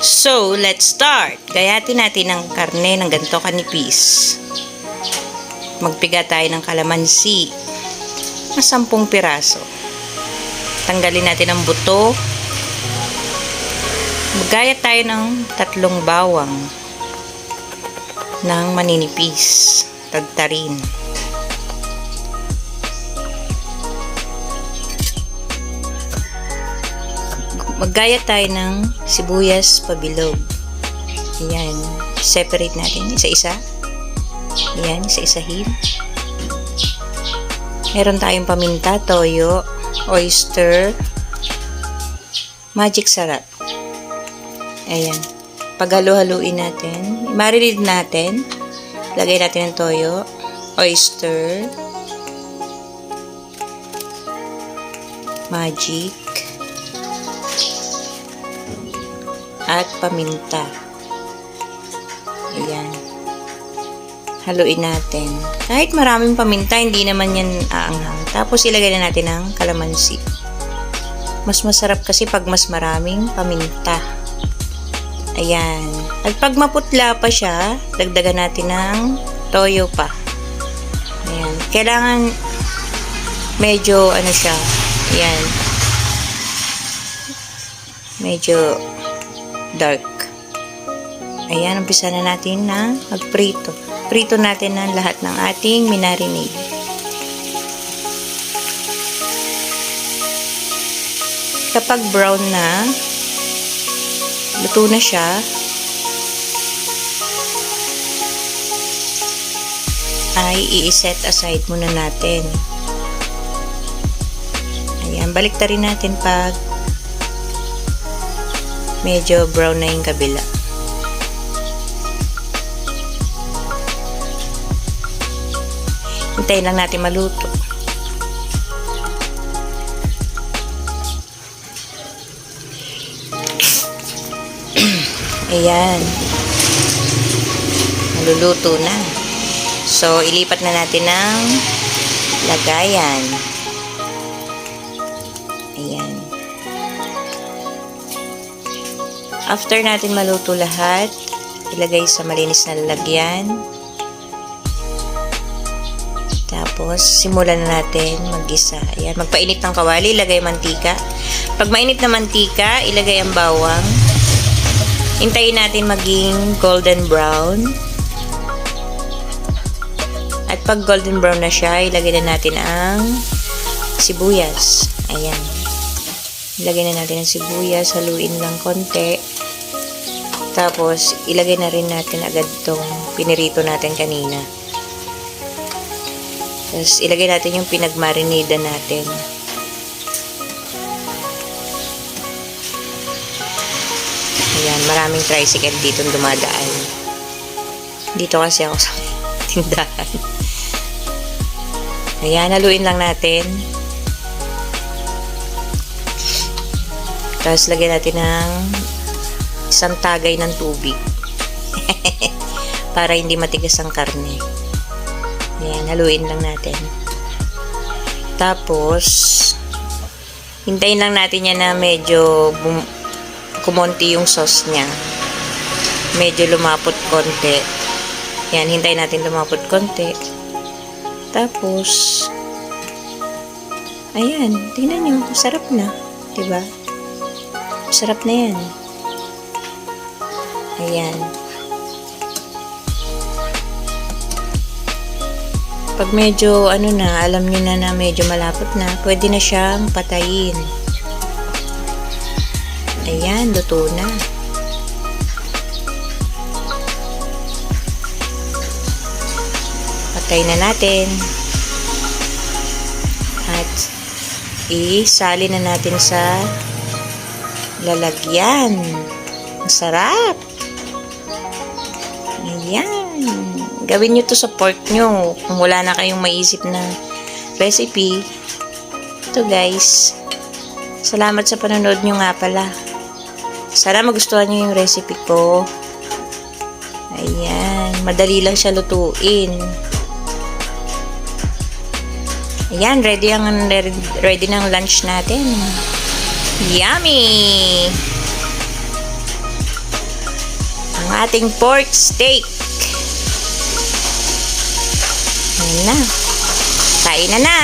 So, let's start. Gayatin natin ang karne ng ganito kanipis. Magpiga tayo ng kalamansi na 10 piraso. Tanggalin natin ang buto. Magayat tayo ng 3 bawang ng maninipis. Tagtarin. Maggayat tayo ng sibuyas pabilog. Ayan. Separate natin. Isa-isa. Ayan. Isa-isahin. Meron tayong paminta, toyo, oyster, magic sarap. Ayan. Paghalo-haluin natin. Marinate natin. Lagay natin ng toyo, oyster, magic, at paminta. Ayan. Haluin natin. Kahit maraming paminta, hindi naman yan aanghang. Tapos ilagay na natin ang kalamansi. Mas masarap kasi pag mas maraming paminta. Ayan. At pag maputla pa siya, dagdagan natin ng toyo pa. Ayan. Kailangan medyo ano siya. Ayan. Medyo dark. Ayan, umpisa na natin na magprito. Prito natin ang lahat ng ating minarinade. Kapag brown na, luto na siya, ay i-set aside muna natin. Ayan, balik ta rin natin pag medyo brown na yung kabila. Hintayin lang natin maluto. Ayan. Maluluto na. So, ilipat na natin ng lagayan. Ayan. After natin maluto lahat, ilagay sa malinis na lalagyan. Tapos, simulan na natin mag-gisa. Ayan, magpainit ng kawali, ilagay mantika. Pag mainit na mantika, ilagay ang bawang. Hintayin natin maging golden brown. At pag golden brown na siya, ilagay na natin ang sibuyas. Ayan. Ilagay na natin ang sibuyas, haluin lang konti. Tapos, ilagay na rin natin agad itong pinirito natin kanina. Tapos, ilagay natin yung pinagmarinida natin. Ayan, maraming tricycle dito dumadaan. Dito kasi ako sa tindahan. Ayan, haluin lang natin. Tapos, lagyan natin ng isang tagay ng tubig. Para hindi matigas ang karne. Ayan, haluin lang natin. Tapos, hintayin lang natin yan na medyo kumonti yung sauce niya. Medyo lumapot konti. Ayan, hintayin natin lumapot konti. Tapos, ayan, tingnan nyo, sarap na. Diba? Sarap na yan. Ayan. Pag medyo, ano na, alam nyo na medyo malapot na, pwede na siyang patayin. Ayan, luto na. Patay na natin. At isali na natin sa lalagyan. Ang sarap. Ayan. Gawin nyo to sa pork nyo. Kung wala na kayong maisip na recipe. Ito guys. Salamat sa panonood nyo nga pala. Sana magustuhan nyo yung recipe ko. Ayan. Madali lang siya lutuin. Ayan. Ready ng lunch natin. Yummy! ating pork steak. Ayan na. Kain na na.